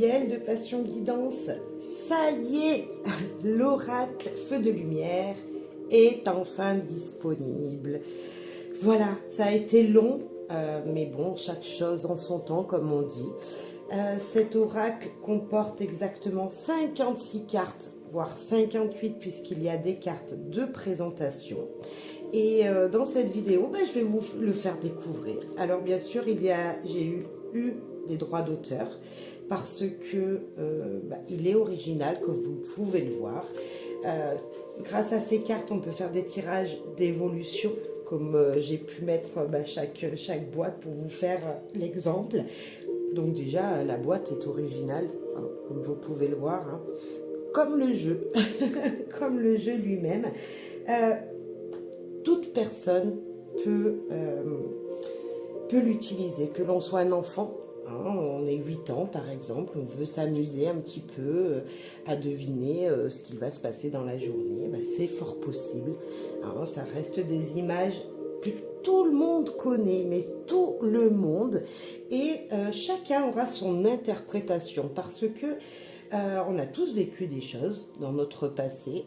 Yael de Passion Guidance. Ça y est, l'oracle Feu de Lumière est enfin disponible. Voilà, ça a été long, mais bon, chaque chose en son temps, comme on dit. Cet oracle comporte exactement 56 cartes, voire 58, puisqu'il y a des cartes de présentation. Et dans cette vidéo, je vais vous le faire découvrir. Alors bien sûr, j'ai eu des droits d'auteur parce que il est original, comme vous pouvez le voir. Grâce à ces cartes, on peut faire des tirages d'évolution, comme j'ai pu mettre chaque boîte pour vous faire l'exemple. Donc déjà, la boîte est originale, hein, comme vous pouvez le voir, hein, comme le jeu, comme le jeu lui-même. Toute personne peut l'utiliser, que l'on soit un enfant, hein, on est 8 ans par exemple, on veut s'amuser un petit peu à deviner ce qui va se passer dans la journée, c'est fort possible, hein, ça reste des images que tout le monde connaît, mais tout le monde, et chacun aura son interprétation, parce que on a tous vécu des choses dans notre passé.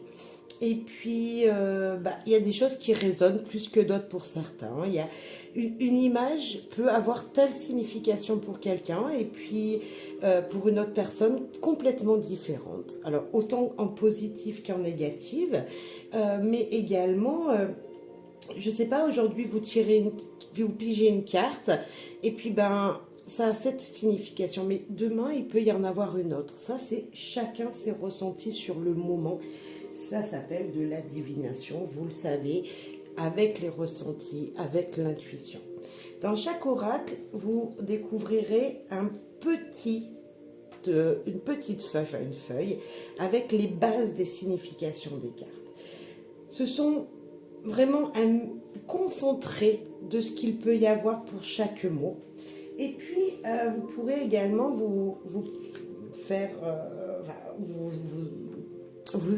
Et puis, il y a des choses qui résonnent plus que d'autres pour certains. Il y a une image peut avoir telle signification pour quelqu'un et puis pour une autre personne complètement différente. Alors, autant en positif qu'en négatif, mais également, je sais pas, aujourd'hui vous pigez une carte et puis ça a cette signification, mais demain il peut y en avoir une autre. Ça, c'est chacun ses ressentis sur le moment. Ça s'appelle de la divination, vous le savez, avec les ressentis, avec l'intuition. Dans chaque oracle, vous découvrirez une petite feuille avec les bases des significations des cartes. Ce sont vraiment un concentré de ce qu'il peut y avoir pour chaque mot. Et puis, vous pourrez également vous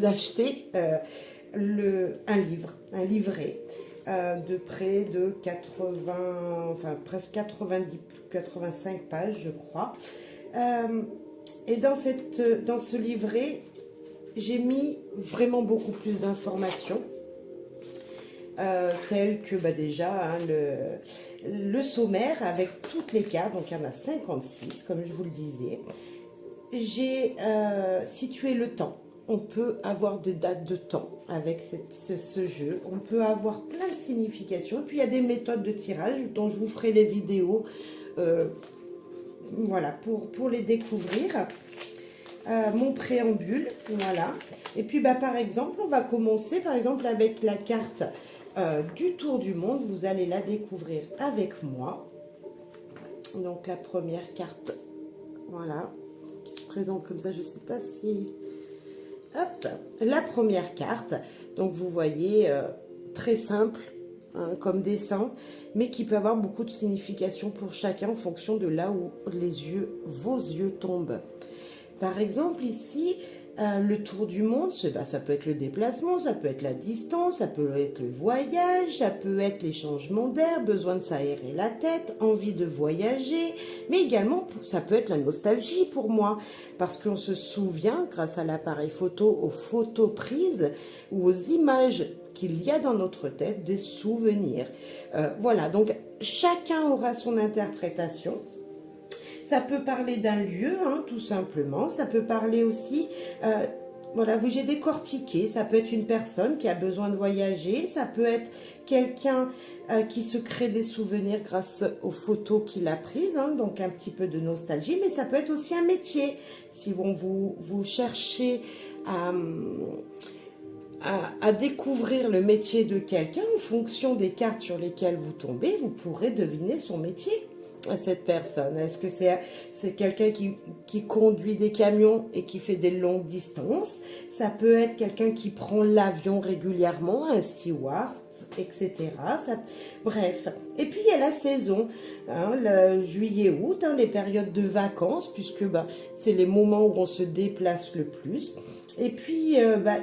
acheter un livret de près de 85 pages, je crois. Et dans ce livret, j'ai mis vraiment beaucoup plus d'informations. Tel que déjà le sommaire avec toutes les cartes, donc il y en a 56 comme je vous le disais. J'ai situé le temps, on peut avoir des dates de temps avec ce jeu, on peut avoir plein de significations, puis il y a des méthodes de tirage dont je vous ferai les vidéos voilà, pour les découvrir. Mon préambule, voilà. Et puis par exemple, on va commencer par exemple avec la carte du tour du monde. Vous allez la découvrir avec moi. Donc la première carte, voilà, qui se présente comme ça, je sais pas si... Hop, la première carte, donc vous voyez, très simple, hein, comme dessin, mais qui peut avoir beaucoup de signification pour chacun en fonction de là où vos yeux tombent. Par exemple, ici, le tour du monde, ça peut être le déplacement, ça peut être la distance, ça peut être le voyage, ça peut être les changements d'air, besoin de s'aérer la tête, envie de voyager, mais également, ça peut être la nostalgie pour moi, parce qu'on se souvient, grâce à l'appareil photo, aux photos prises ou aux images qu'il y a dans notre tête, des souvenirs. Voilà, donc chacun aura son interprétation. Ça peut parler d'un lieu, hein, tout simplement. Ça peut parler aussi, voilà, j'ai décortiqué. Ça peut être une personne qui a besoin de voyager. Ça peut être quelqu'un qui se crée des souvenirs grâce aux photos qu'il a prises, hein, donc un petit peu de nostalgie. Mais ça peut être aussi un métier. Si vous cherchez à découvrir le métier de quelqu'un, en fonction des cartes sur lesquelles vous tombez, vous pourrez deviner son métier à cette personne. Est-ce que c'est quelqu'un qui conduit des camions et qui fait des longues distances? Ça peut être quelqu'un qui prend l'avion régulièrement, un steward, etc. Bref. Et puis il y a la saison, hein, le juillet-août, hein, les périodes de vacances, puisque c'est les moments où on se déplace le plus. Et puis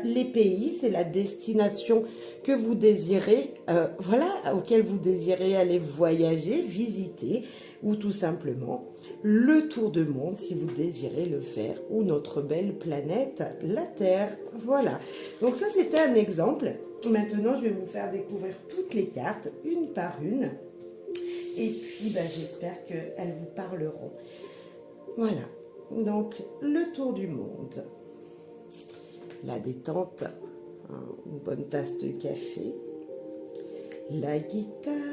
les pays, c'est la destination que vous désirez, voilà, auquel vous désirez aller voyager, visiter. ou tout simplement le tour du monde si vous désirez le faire, ou notre belle planète, la Terre. Voilà. Donc ça, c'était un exemple. Maintenant, je vais vous faire découvrir toutes les cartes, une par une. Et puis, j'espère qu'elles vous parleront. Voilà. Donc, le tour du monde. La détente, hein, une bonne tasse de café. La guitare.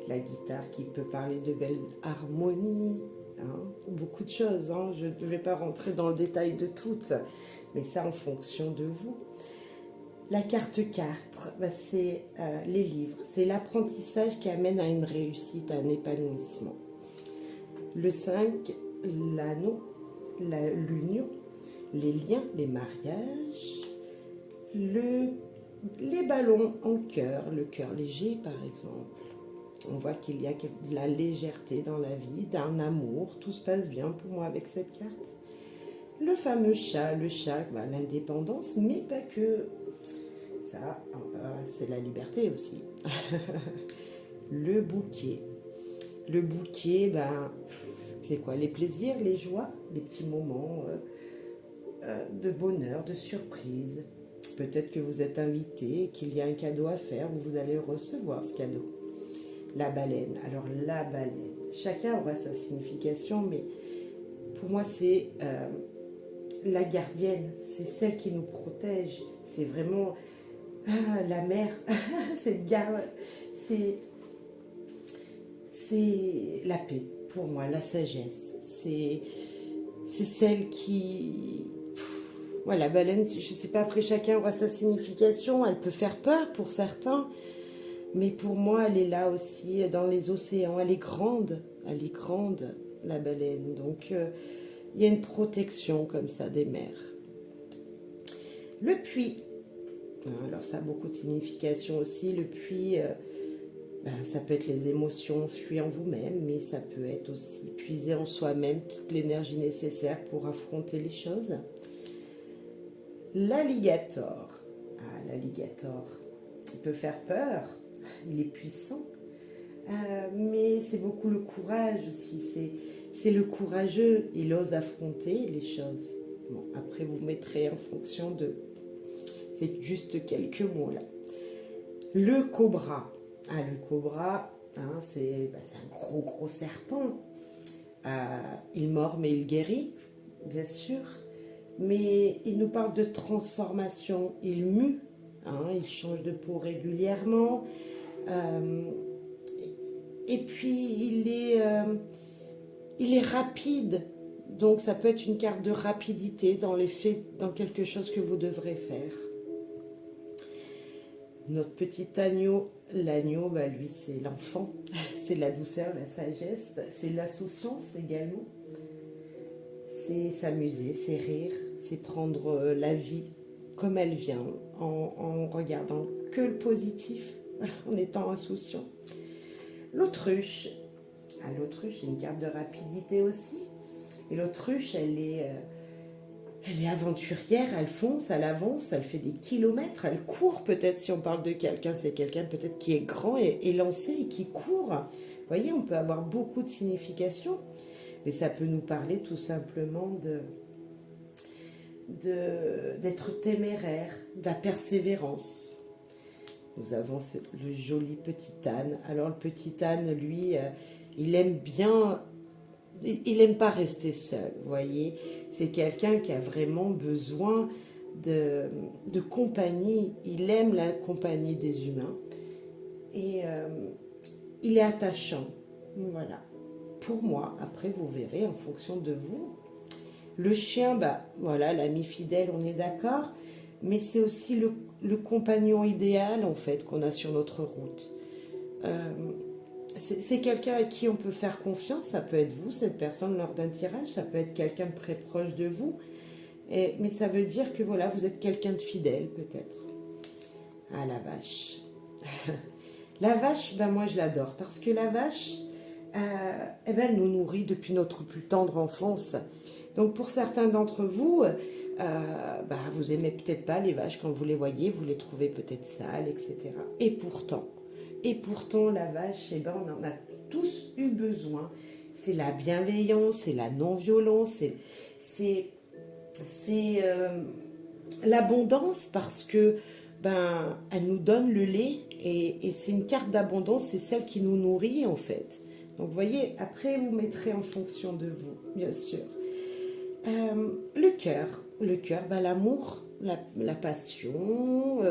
La guitare qui peut parler de belles harmonies, hein, beaucoup de choses. Hein. Je ne vais pas rentrer dans le détail de toutes, mais ça en fonction de vous. La carte 4, c'est les livres. C'est l'apprentissage qui amène à une réussite, à un épanouissement. Le 5, l'anneau, l'union, les liens, les mariages, les ballons en cœur, le cœur léger par exemple. On voit qu'il y a de la légèreté dans la vie, d'un amour, tout se passe bien pour moi avec cette carte. Le fameux chat, l'indépendance, mais pas que. Ça, c'est la liberté aussi. Le bouquet. Le bouquet, c'est quoi? Les plaisirs, les joies, les petits moments de bonheur, de surprise. Peut-être que vous êtes invité, qu'il y a un cadeau à faire, vous allez recevoir ce cadeau. La baleine. Alors la baleine, chacun aura sa signification, mais pour moi c'est la gardienne, c'est celle qui nous protège, c'est vraiment la mer, c'est la paix pour moi, la sagesse, c'est celle qui... la baleine, je ne sais pas, après chacun aura sa signification, elle peut faire peur pour certains, mais pour moi, elle est là aussi dans les océans. Elle est grande, la baleine. Donc, il y a une protection comme ça des mers. Le puits. Alors, ça a beaucoup de signification aussi. Le puits, ça peut être les émotions fuies en vous-même, mais ça peut être aussi puiser en soi-même toute l'énergie nécessaire pour affronter les choses. L'alligator. L'alligator, il peut faire peur. Il est puissant, mais c'est beaucoup le courage aussi, c'est le courageux, il ose affronter les choses. Bon, après vous mettrez en fonction de... C'est juste quelques mots là. Le cobra. Le cobra, c'est un gros serpent. Il mord mais il guérit, bien sûr, mais il nous parle de transformation, il mue, il change de peau régulièrement. Et puis il est rapide, donc ça peut être une carte de rapidité dans les faits, dans quelque chose que vous devrez faire. Notre petit agneau, l'agneau, lui c'est l'enfant, c'est la douceur, la sagesse, c'est l'insouciance également, c'est s'amuser, c'est rire, c'est prendre la vie comme elle vient, en regardant que le positif, en étant insouciant. L'autruche. L'autruche, c'est une carte de rapidité aussi. Et l'autruche, elle est aventurière, elle fonce, elle avance, elle fait des kilomètres, elle court peut-être, si on parle de quelqu'un, c'est quelqu'un peut-être qui est grand et lancé et qui court. Vous voyez, on peut avoir beaucoup de significations, mais ça peut nous parler tout simplement d'être téméraire, de la persévérance. Nous avons le joli petit âne. Alors le petit âne, lui, il aime bien, il n'aime pas rester seul, vous voyez. C'est quelqu'un qui a vraiment besoin de compagnie. Il aime la compagnie des humains. Et il est attachant. Voilà. Pour moi, après vous verrez en fonction de vous. Le chien, voilà, l'ami fidèle, on est d'accord. Mais c'est aussi le compagnon idéal, en fait, qu'on a sur notre route. C'est quelqu'un à qui on peut faire confiance. Ça peut être vous, cette personne, lors d'un tirage. Ça peut être quelqu'un de très proche de vous. Mais ça veut dire que, voilà, vous êtes quelqu'un de fidèle, peut-être. La vache. La vache, moi, je l'adore. Parce que la vache, elle nous nourrit depuis notre plus tendre enfance. Donc, pour certains d'entre vous... vous aimez peut-être pas les vaches quand vous les voyez, vous les trouvez peut-être sales, etc. Et pourtant, Et pourtant, la vache, eh ben, on en a tous eu besoin. C'est la bienveillance, c'est la non-violence, c'est l'abondance parce que ben, elle nous donne le lait et c'est une carte d'abondance, c'est celle qui nous nourrit en fait. Donc vous voyez, après vous mettrez en fonction de vous, bien sûr. Le cœur, ben, l'amour, la passion,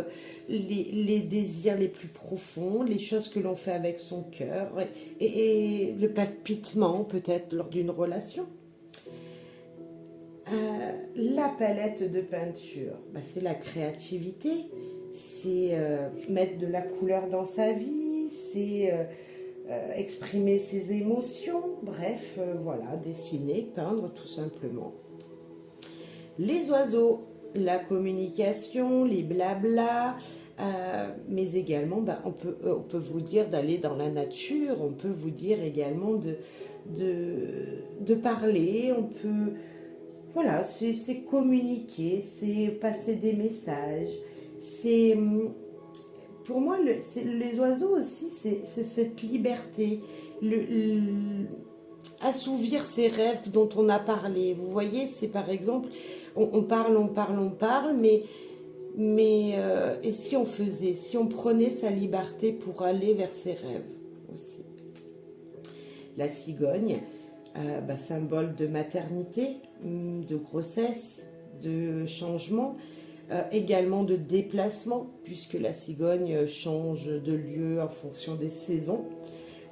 les désirs les plus profonds, les choses que l'on fait avec son cœur et le palpitement peut-être lors d'une relation. La palette de peinture, bah, c'est la créativité, c'est mettre de la couleur dans sa vie, c'est exprimer ses émotions, bref, voilà, dessiner, peindre tout simplement. Les oiseaux, la communication, les blablas, mais également, bah, on peut vous dire d'aller dans la nature, on peut vous dire également de parler, on peut... Voilà, c'est communiquer, c'est passer des messages. C'est pour moi les oiseaux aussi, c'est cette liberté, assouvir ces rêves dont on a parlé. Vous voyez, c'est par exemple, on parle, mais et si on faisait, si on prenait sa liberté pour aller vers ses rêves aussi. La cigogne, bah, symbole de maternité, de grossesse, de changement, également de déplacement, puisque la cigogne change de lieu en fonction des saisons.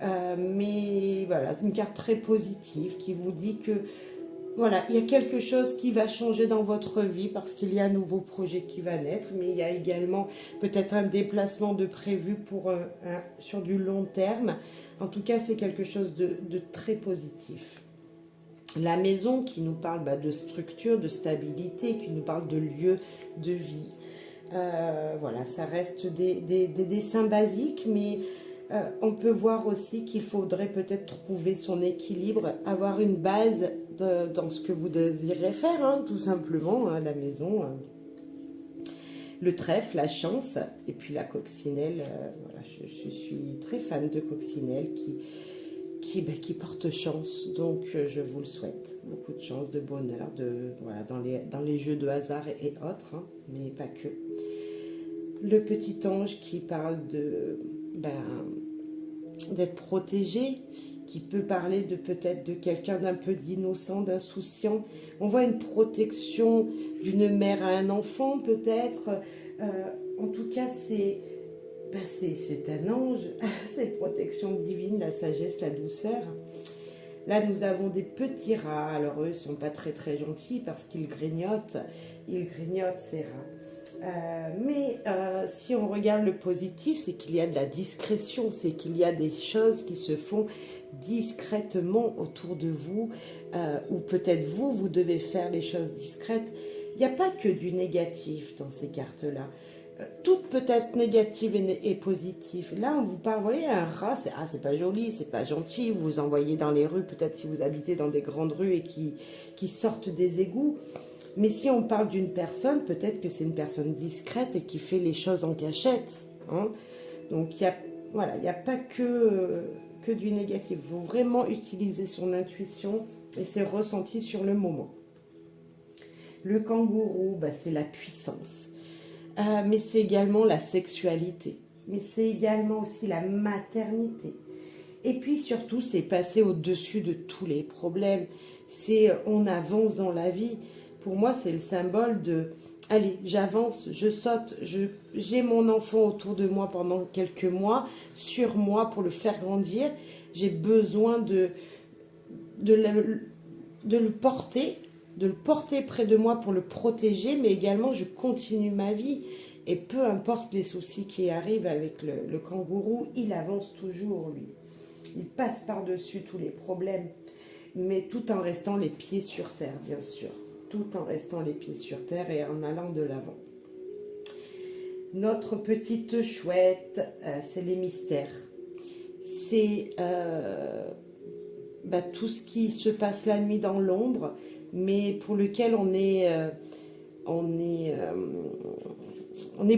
Mais voilà, c'est une carte très positive qui vous dit que voilà, il y a quelque chose qui va changer dans votre vie parce qu'il y a un nouveau projet qui va naître, mais il y a également peut-être un déplacement de prévu sur du long terme. En tout cas, c'est quelque chose de très positif. La maison qui nous parle bah, de structure, de stabilité, qui nous parle de lieu de vie. Voilà, ça reste des dessins basiques, mais on peut voir aussi qu'il faudrait peut-être trouver son équilibre, avoir une base dans ce que vous désirez faire, hein, tout simplement, hein, la maison. Le trèfle, la chance, et puis la coccinelle. Voilà, je suis très fan de coccinelle qui porte chance, donc je vous le souhaite. Beaucoup de chance, de bonheur, voilà, dans les jeux de hasard et autres, hein, mais pas que. Le petit ange qui parle d'être protégé, qui peut parler peut-être de quelqu'un d'un peu d'innocent, d'insouciant. On voit une protection d'une mère à un enfant peut-être. En tout cas, c'est un ange, c'est protection divine, la sagesse, la douceur. Là, nous avons des petits rats. Alors, eux ne sont pas très très gentils parce qu'ils grignotent. Ils grignotent ces rats. Mais si on regarde le positif, c'est qu'il y a de la discrétion, c'est qu'il y a des choses qui se font discrètement autour de vous, ou peut-être vous devez faire les choses discrètes. Il n'y a pas que du négatif dans ces cartes-là. Tout peut être négatif et positif. Là, on vous parle, vous voyez, un rat, c'est pas joli, c'est pas gentil. Vous vous envoyez dans les rues, peut-être si vous habitez dans des grandes rues et qui sortent des égouts. Mais si on parle d'une personne, peut-être que c'est une personne discrète et qui fait les choses en cachette. Hein. Donc, il n'y a pas que du négatif. Il faut vraiment utiliser son intuition et ses ressentis sur le moment. Le kangourou, bah, c'est la puissance. Mais c'est également la sexualité. Mais c'est également aussi la maternité. Et puis surtout, c'est passer au-dessus de tous les problèmes. C'est on avance dans la vie. Pour moi, c'est le symbole de allez, j'avance, je saute, j'ai mon enfant autour de moi pendant quelques mois, sur moi pour le faire grandir. J'ai besoin de le porter, de le porter près de moi pour le protéger, mais également je continue ma vie. Et peu importe les soucis qui arrivent avec le kangourou, il avance toujours, lui. Il passe par-dessus tous les problèmes, mais tout en restant les pieds sur terre, bien sûr. Tout en restant les pieds sur terre et en allant de l'avant. Notre petite chouette, c'est les mystères. C'est tout ce qui se passe la nuit dans l'ombre, mais pour lequel on est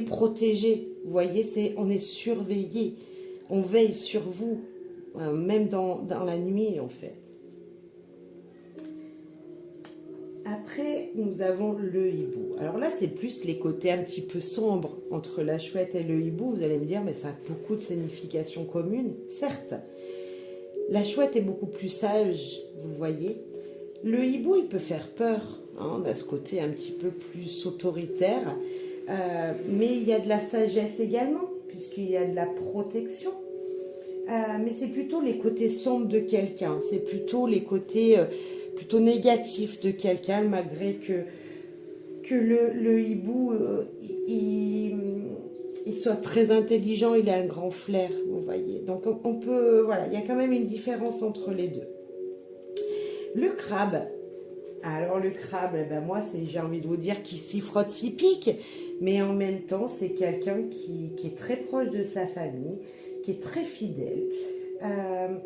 protégé. Vous voyez, on est surveillé. on veille sur vous, même dans la nuit en fait. Après, nous avons le hibou. Alors là, c'est plus les côtés un petit peu sombres entre la chouette et le hibou. Vous allez me dire, mais ça a beaucoup de significations communes. Certes, la chouette est beaucoup plus sage, vous voyez. Le hibou, il peut faire peur. Hein, on a ce côté un petit peu plus autoritaire. Mais il y a de la sagesse également, puisqu'il y a de la protection. Mais c'est plutôt les côtés sombres de quelqu'un. C'est plutôt les côtés plutôt négatifs de quelqu'un, malgré que le hibou, il soit très intelligent, il a un grand flair, vous voyez. Donc on peut, voilà, il y a quand même une différence entre les deux. Le crabe. Alors le crabe, eh ben moi, j'ai envie de vous dire qu'il s'y frotte, s'y pique, mais en même temps, c'est quelqu'un qui est très proche de sa famille, qui est très fidèle.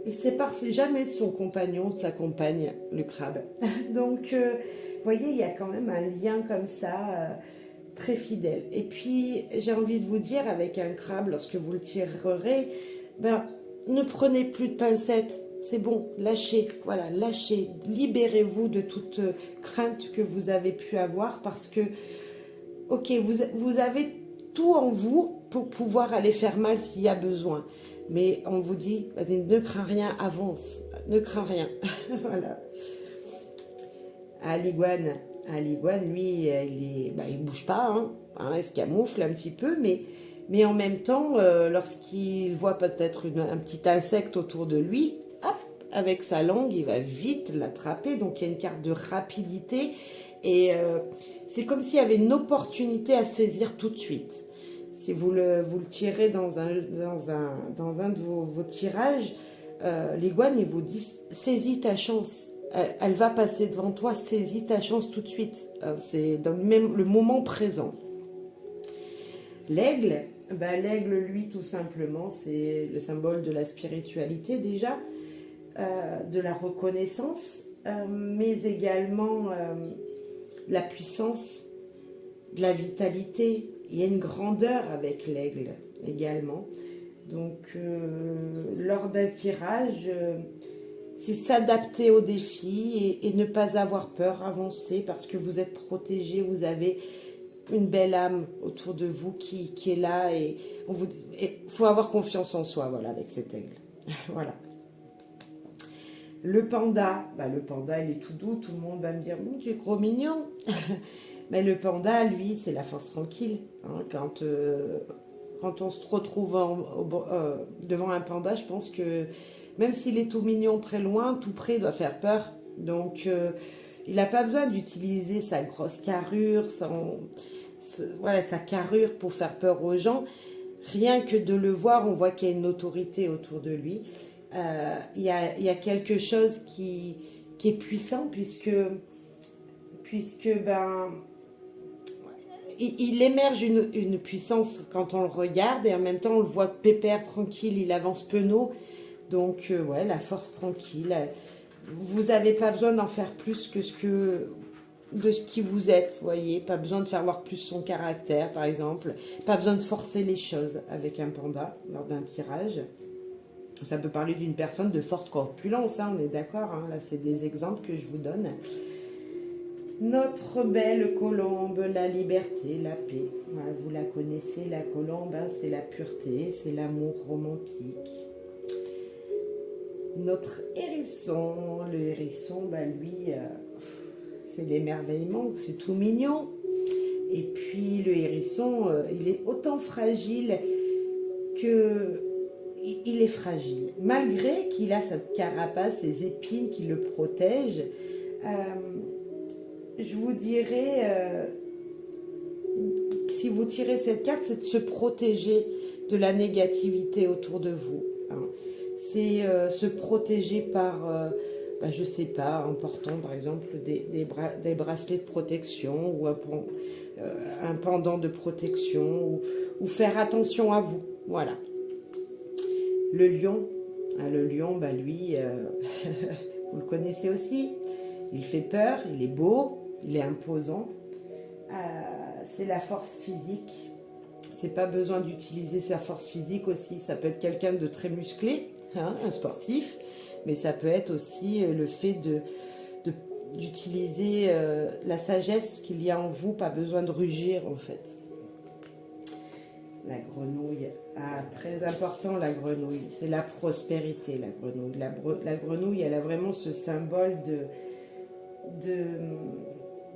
Il ne sépare jamais de son compagnon, de sa compagne, le crabe. Donc, vous voyez, il y a quand même un lien comme ça, très fidèle. Et puis, j'ai envie de vous dire, avec un crabe, lorsque vous le tirerez, ben, ne prenez plus de pincettes. C'est bon, lâchez, voilà, lâchez, libérez-vous de toute crainte que vous avez pu avoir parce que, ok, vous avez tout en vous pour pouvoir aller faire mal s'il y a besoin. Mais on vous dit, ne crains rien, avance, ne crains rien. Voilà. L'iguane, lui, il bouge pas, il se camoufle un petit peu, mais en même temps, lorsqu'il voit peut-être un petit insecte autour de lui, hop, avec sa langue, il va vite l'attraper. Donc il y a une carte de rapidité et c'est comme s'il y avait une opportunité à saisir tout de suite. Si vous le tirez dans un de vos tirages, l'iguane, il vous dit saisis ta chance. Elle va passer devant toi, saisis ta chance tout de suite. C'est dans le moment présent. L'aigle, l'aigle, lui, tout simplement, c'est le symbole de la spiritualité déjà, de la reconnaissance, mais également la puissance, de la vitalité. Il y a une grandeur avec l'aigle également. Donc, lors d'un tirage, c'est s'adapter aux défis et ne pas avoir peur, avancer parce que vous êtes protégé, vous avez une belle âme autour de vous qui est là et faut avoir confiance en soi, voilà, avec cet aigle. Voilà. Le panda, il est tout doux, tout le monde va me dire, tu es gros mignon. Mais le panda, lui, c'est la force tranquille. Quand on se retrouve devant un panda, je pense que même s'il est tout mignon très loin, tout près doit faire peur. Donc, il n'a pas besoin d'utiliser sa grosse carrure, sa carrure pour faire peur aux gens. Rien que de le voir, on voit qu'il y a une autorité autour de lui. Il y a quelque chose qui est puissant puisque il émerge une puissance quand on le regarde et en même temps on le voit pépère, tranquille, il avance penaud. Donc la force tranquille. Vous n'avez pas besoin d'en faire plus de ce qui vous êtes, vous voyez. Pas besoin de faire voir plus son caractère, par exemple. Pas besoin de forcer les choses avec un panda lors d'un tirage. Ça peut parler d'une personne de forte corpulence, on est d'accord. Là, c'est des exemples que je vous donne. Notre belle colombe, la liberté, la paix. Vous la connaissez, la colombe, c'est la pureté, c'est l'amour romantique. Notre hérisson, le hérisson, lui, c'est l'émerveillement, c'est tout mignon. Et puis le hérisson, il est autant fragile que... Il est fragile. Malgré qu'il a cette carapace, ces épines qui le protègent, je vous dirais, si vous tirez cette carte, c'est de se protéger de la négativité autour de vous. C'est se protéger par, je sais pas, en portant par exemple des bracelets de protection ou un pendant de protection ou faire attention à vous. Voilà. Le lion, lui, vous le connaissez aussi. Il fait peur, il est beau, il est imposant. C'est la force physique. c'est pas besoin d'utiliser sa force physique aussi. Ça peut être quelqu'un de très musclé, hein, un sportif, mais ça peut être aussi le fait d'utiliser la sagesse qu'il y a en vous, pas besoin de rugir en fait. La grenouille, ah, très important la grenouille, c'est la prospérité la grenouille. La grenouille, elle a vraiment ce symbole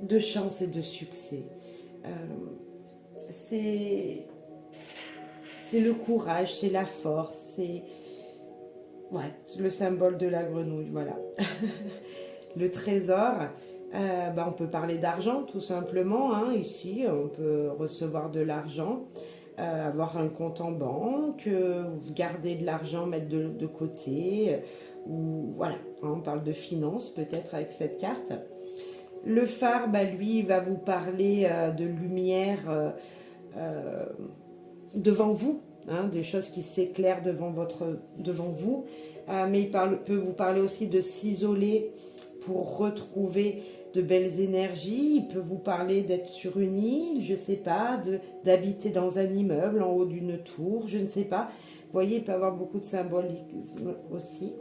de chance et de succès. C'est le courage, c'est la force, c'est ouais, le symbole de la grenouille, voilà. Le trésor, on peut parler d'argent tout simplement, hein, ici, on peut recevoir de l'argent, avoir un compte en banque, garder de l'argent, mettre de côté, ou voilà, hein, on parle de finances peut-être avec cette carte. Le phare, lui, il va vous parler de lumière devant vous, hein, des choses qui s'éclairent devant vous, mais peut vous parler aussi de s'isoler pour retrouver de belles énergies. Il peut vous parler d'être sur une île, je ne sais pas, d'habiter dans un immeuble en haut d'une tour, je ne sais pas. Vous voyez, il peut y avoir beaucoup de symbolisme aussi.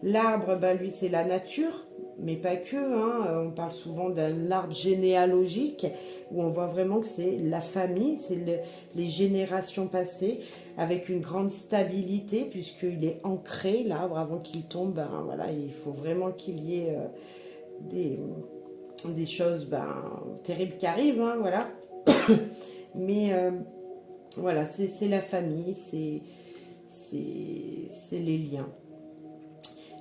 L'arbre, lui, c'est la nature, mais pas que, hein. On parle souvent d'un arbre généalogique, où on voit vraiment que c'est la famille, c'est les générations passées, avec une grande stabilité, puisqu'il est ancré, l'arbre, avant qu'il tombe, voilà, il faut vraiment qu'il y ait des choses terribles qui arrivent, hein, voilà. Mais voilà, c'est la famille, c'est les liens.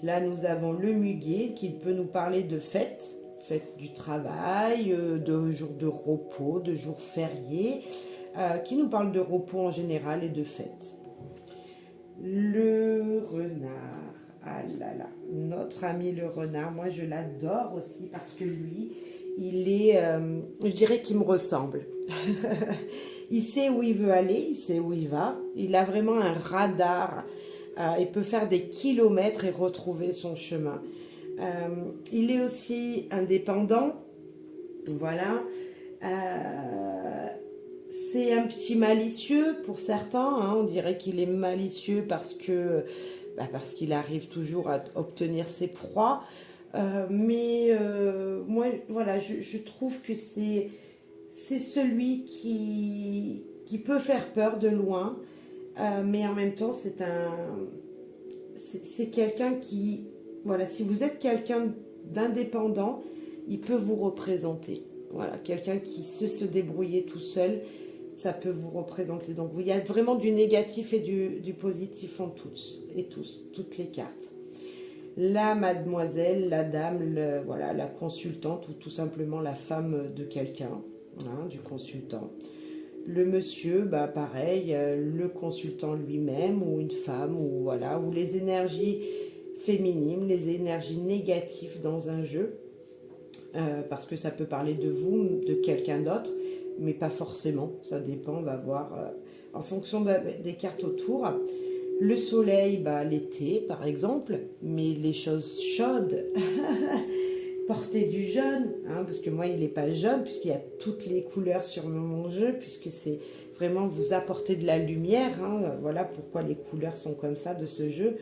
Là, nous avons le muguet qui peut nous parler de fêtes, fêtes du travail, de jours de repos, de jours fériés, qui nous parle de repos en général et de fêtes. Le renard, ah là là, notre ami le renard, moi je l'adore aussi parce que lui, il est, je dirais qu'il me ressemble. Il sait où il veut aller, il sait où il va, il a vraiment un radar. Il peut faire des kilomètres et retrouver son chemin. Il est aussi indépendant. Voilà. C'est un petit malicieux pour certains. Hein. On dirait qu'il est malicieux parce qu'il arrive toujours à obtenir ses proies. Moi, voilà, je trouve que c'est celui qui peut faire peur de loin. Mais en même temps, c'est quelqu'un qui, voilà, si vous êtes quelqu'un d'indépendant, il peut vous représenter. Voilà, quelqu'un qui sait se débrouiller tout seul, ça peut vous représenter. Donc, il y a vraiment du négatif et du positif en toutes les cartes. La mademoiselle, la dame, voilà, la consultante ou tout simplement la femme de quelqu'un, hein, du consultant. Le monsieur, pareil, le consultant lui-même ou une femme, ou voilà, ou les énergies féminines, les énergies négatives dans un jeu, parce que ça peut parler de vous, de quelqu'un d'autre, mais pas forcément, ça dépend, on va voir en fonction des cartes autour. Le soleil, l'été par exemple, mais les choses chaudes, porter du jaune, hein, parce que moi il n'est pas jaune, puisqu'il y a toutes les couleurs sur mon jeu, puisque c'est vraiment vous apporter de la lumière, hein, voilà pourquoi les couleurs sont comme ça de ce jeu,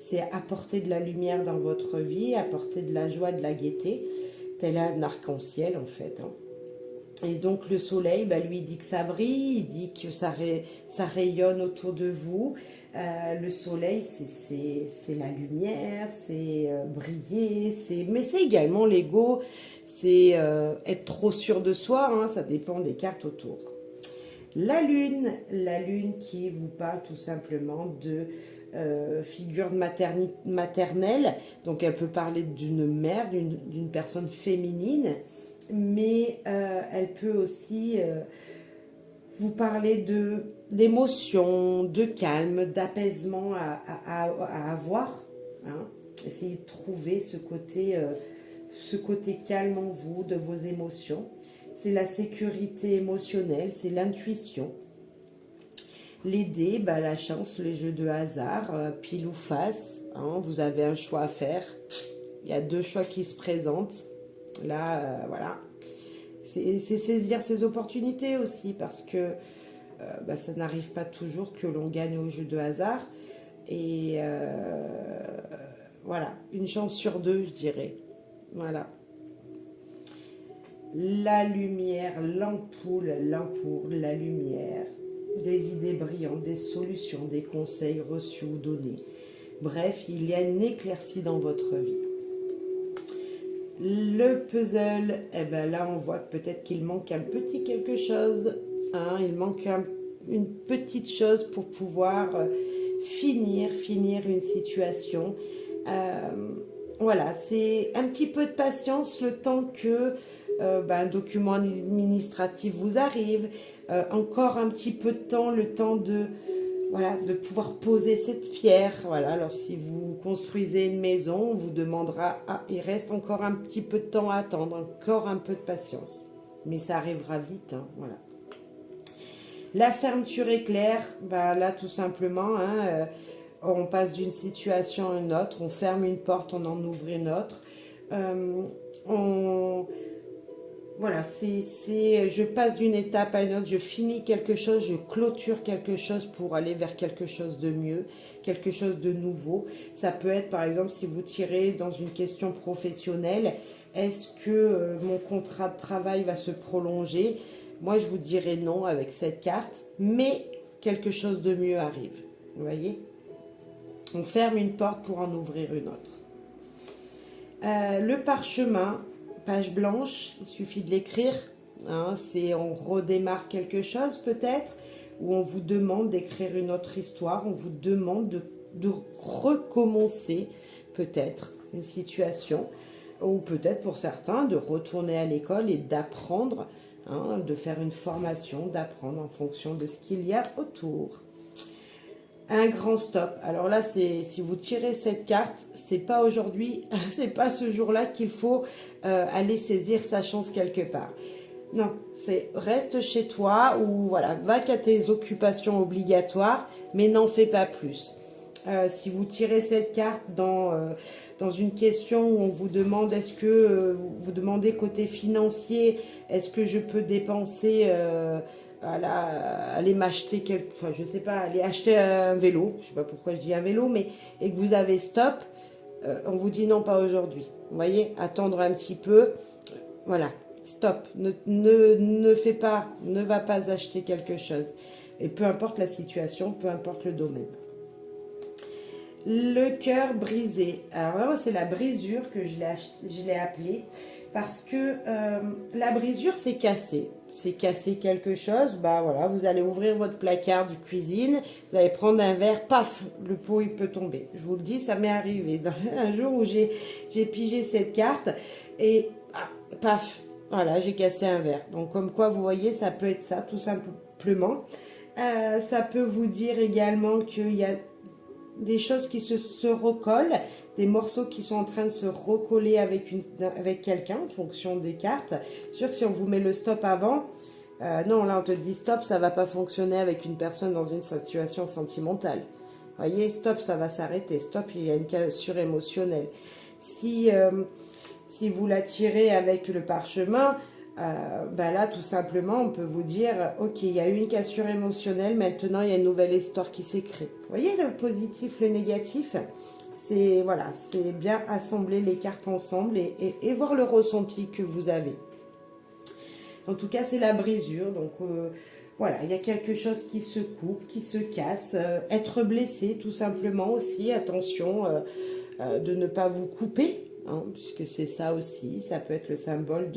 c'est apporter de la lumière dans votre vie, apporter de la joie, de la gaieté, tel un arc-en-ciel en fait, hein. Et donc le soleil, lui, il dit que ça brille, il dit que ça rayonne autour de vous. Le soleil, c'est la lumière, c'est briller, mais c'est également l'ego, c'est être trop sûr de soi, hein, ça dépend des cartes autour. La lune qui vous parle tout simplement de figure maternelle, donc elle peut parler d'une mère, d'une personne féminine, mais elle peut aussi vous parler d'émotion, de calme, d'apaisement à avoir, hein. Essayez de trouver ce côté calme en vous, de vos émotions. C'est la sécurité émotionnelle, c'est l'intuition. Les dés, la chance, les jeux de hasard, pile ou face, hein, vous avez un choix à faire. Il y a 2 choix qui se présentent. Là, voilà. C'est saisir ces opportunités aussi, parce que ça n'arrive pas toujours que l'on gagne au jeu de hasard. Et voilà, une chance sur deux, je dirais. Voilà. La lumière, l'ampoule, la lumière, des idées brillantes, des solutions, des conseils reçus ou donnés. Bref, il y a une éclaircie dans votre vie. Le puzzle, eh ben là on voit que peut-être qu'il manque un petit quelque chose, hein, il manque une petite chose pour pouvoir finir une situation. Voilà, c'est un petit peu de patience le temps que un document administratif vous arrive, encore un petit peu de temps, le temps de voilà, de pouvoir poser cette pierre. Voilà, alors si vous construisez une maison, on vous demandera, ah, il reste encore un petit peu de temps à attendre, encore un peu de patience. Mais ça arrivera vite, hein, voilà. La fermeture éclair, là tout simplement, hein, on passe d'une situation à une autre, on ferme une porte, on en ouvre une autre. Voilà, je passe d'une étape à une autre, je finis quelque chose, je clôture quelque chose pour aller vers quelque chose de mieux, quelque chose de nouveau. Ça peut être par exemple si vous tirez dans une question professionnelle, est-ce que mon contrat de travail va se prolonger? Moi je vous dirais non avec cette carte, mais quelque chose de mieux arrive. Vous voyez? On ferme une porte pour en ouvrir une autre. Le parchemin, page blanche, il suffit de l'écrire. Hein, on redémarre quelque chose peut-être, ou on vous demande d'écrire une autre histoire, on vous demande de recommencer peut-être une situation, ou peut-être pour certains de retourner à l'école et d'apprendre, hein, de faire une formation, d'apprendre en fonction de ce qu'il y a autour. Un grand stop. Alors là, si vous tirez cette carte, c'est pas aujourd'hui, c'est pas ce jour-là qu'il faut aller saisir sa chance quelque part. Non, c'est reste chez toi ou voilà, va qu'à tes occupations obligatoires, mais n'en fais pas plus. Si vous tirez cette carte dans une question où on vous demande est-ce que vous demandez côté financier, est-ce que je peux dépenser aller m'acheter je sais pas, aller acheter un vélo, je sais pas pourquoi je dis un vélo, mais et que vous avez stop, on vous dit non, pas aujourd'hui. Vous voyez, attendre un petit peu, voilà, stop, ne fais pas, ne va pas acheter quelque chose. Et peu importe la situation, peu importe le domaine. Le cœur brisé. Alors là, c'est la brisure que je l'ai appelée. Parce que la brisure, c'est cassé. C'est casser quelque chose. Voilà, vous allez ouvrir votre placard de cuisine, vous allez prendre un verre, paf, le pot il peut tomber. Je vous le dis, ça m'est arrivé un jour où j'ai pigé cette carte et paf, voilà, j'ai cassé un verre. Donc comme quoi, vous voyez, ça peut être ça, tout simplement. Ça peut vous dire également qu'il y a des choses qui se recollent, des morceaux qui sont en train de se recoller avec quelqu'un en fonction des cartes. C'est sûr que si on vous met le stop avant, non, là on te dit stop, ça va pas fonctionner avec une personne dans une situation sentimentale. Voyez, stop, ça va s'arrêter. Stop, il y a une cassure émotionnelle. Si vous la tirez avec le parchemin, là tout simplement on peut vous dire ok, il y a eu une cassure émotionnelle, maintenant il y a une nouvelle histoire qui s'est créée. Vous voyez le positif, le négatif, c'est voilà, c'est bien assembler les cartes ensemble et voir le ressenti que vous avez. En tout cas c'est la brisure, donc voilà, il y a quelque chose qui se coupe, qui se casse, être blessé tout simplement aussi, attention de ne pas vous couper. Hein, puisque c'est ça aussi, ça peut être le symbole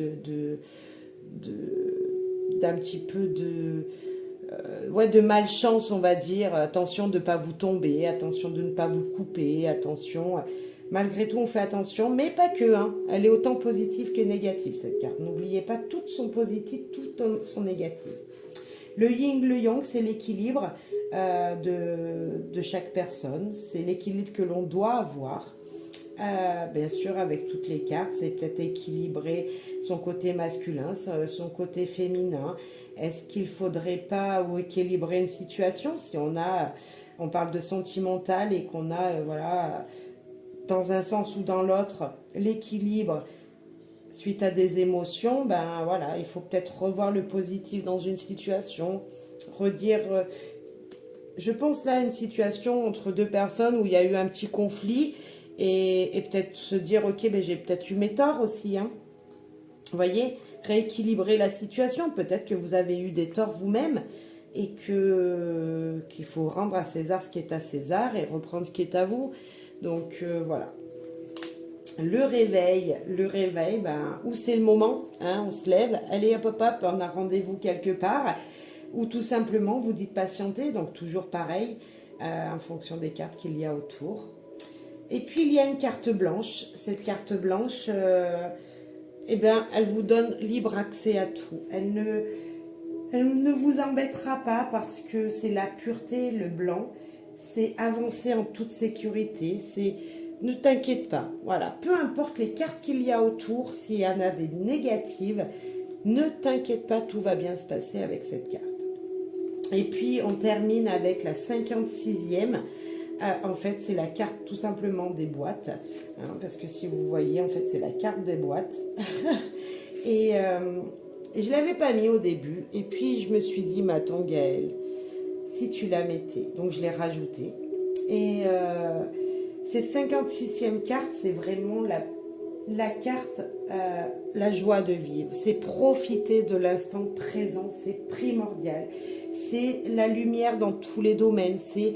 d'un petit peu de malchance, on va dire. Attention de ne pas vous tomber, attention de ne pas vous couper, attention. Malgré tout, on fait attention, mais pas que. Hein. Elle est autant positive que négative, cette carte. N'oubliez pas, toutes sont positives, toutes sont négatives. Le yin, le yang, c'est l'équilibre de chaque personne. C'est l'équilibre que l'on doit avoir. Bien sûr, avec toutes les cartes, c'est peut-être équilibrer son côté masculin, son côté féminin. Est-ce qu'il ne faudrait pas ou équilibrer une situation si on parle de sentimental et qu'on a, voilà, dans un sens ou dans l'autre, l'équilibre suite à des émotions, ben voilà, il faut peut-être revoir le positif dans une situation, redire, je pense là à une situation entre deux personnes où il y a eu un petit conflit et peut-être se dire, ok, ben j'ai peut-être eu mes torts aussi, hein. Vous voyez, rééquilibrer la situation, peut-être que vous avez eu des torts vous-même et qu'il faut rendre à César ce qui est à César et reprendre ce qui est à vous. Donc voilà. Le réveil, ben, où c'est le moment, hein, on se lève, allez hop hop hop, on a rendez-vous quelque part, ou tout simplement vous dites patienter, donc toujours pareil, en fonction des cartes qu'il y a autour. Et puis il y a une carte blanche, cette carte blanche, eh ben, elle vous donne libre accès à tout, elle ne vous embêtera pas parce que c'est la pureté, le blanc, c'est avancer en toute sécurité, c'est ne t'inquiète pas, voilà, peu importe les cartes qu'il y a autour, s'il y en a des négatives, ne t'inquiète pas, tout va bien se passer avec cette carte. Et puis on termine avec la 56e, en fait c'est la carte tout simplement des boîtes, hein, parce que si vous voyez, en fait c'est la carte des boîtes, et je ne l'avais pas mis au début, et puis je me suis dit, mais attends Gaëlle, si tu la mettais, donc je l'ai rajoutée, et cette 56e carte, c'est vraiment la carte, la joie de vivre. C'est profiter de l'instant présent, c'est primordial. C'est la lumière dans tous les domaines. C'est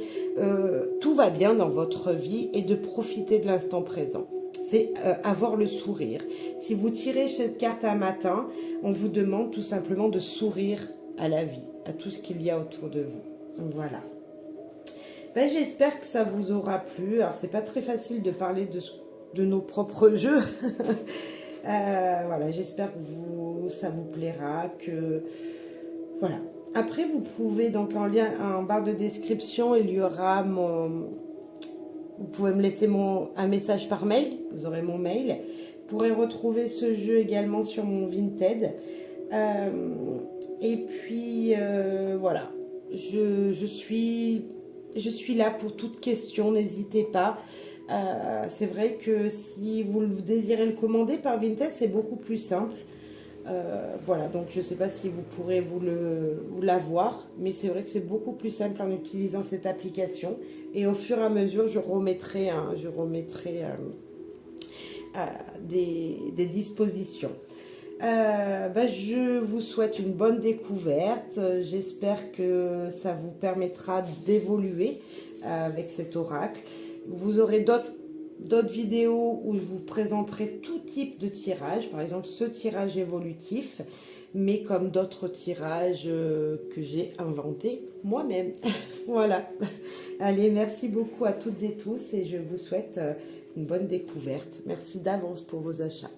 tout va bien dans votre vie et de profiter de l'instant présent. C'est avoir le sourire. Si vous tirez cette carte un matin, on vous demande tout simplement de sourire à la vie, à tout ce qu'il y a autour de vous. Voilà. Ben, j'espère que ça vous aura plu. Alors, c'est pas très facile de parler de nos propres jeux. Voilà, j'espère que ça vous plaira. Voilà. Après, vous pouvez, donc en lien, en barre de description, il y aura vous pouvez me laisser un message par mail. Vous aurez mon mail. Vous pourrez retrouver ce jeu également sur mon Vinted. Et puis, voilà. Je suis là pour toute question, n'hésitez pas. C'est vrai que si vous désirez le commander par Vinted, c'est beaucoup plus simple. Voilà, donc je ne sais pas si vous pourrez vous l'avoir, mais c'est vrai que c'est beaucoup plus simple en utilisant cette application. Et au fur et à mesure, je remettrai des dispositions. Je vous souhaite une bonne découverte. J'espère que ça vous permettra d'évoluer avec cet oracle. Vous aurez d'autres vidéos où je vous présenterai tout type de tirage. Par exemple, ce tirage évolutif, mais comme d'autres tirages que j'ai inventés moi-même. Voilà. Allez, merci beaucoup à toutes et tous et je vous souhaite une bonne découverte. Merci d'avance pour vos achats.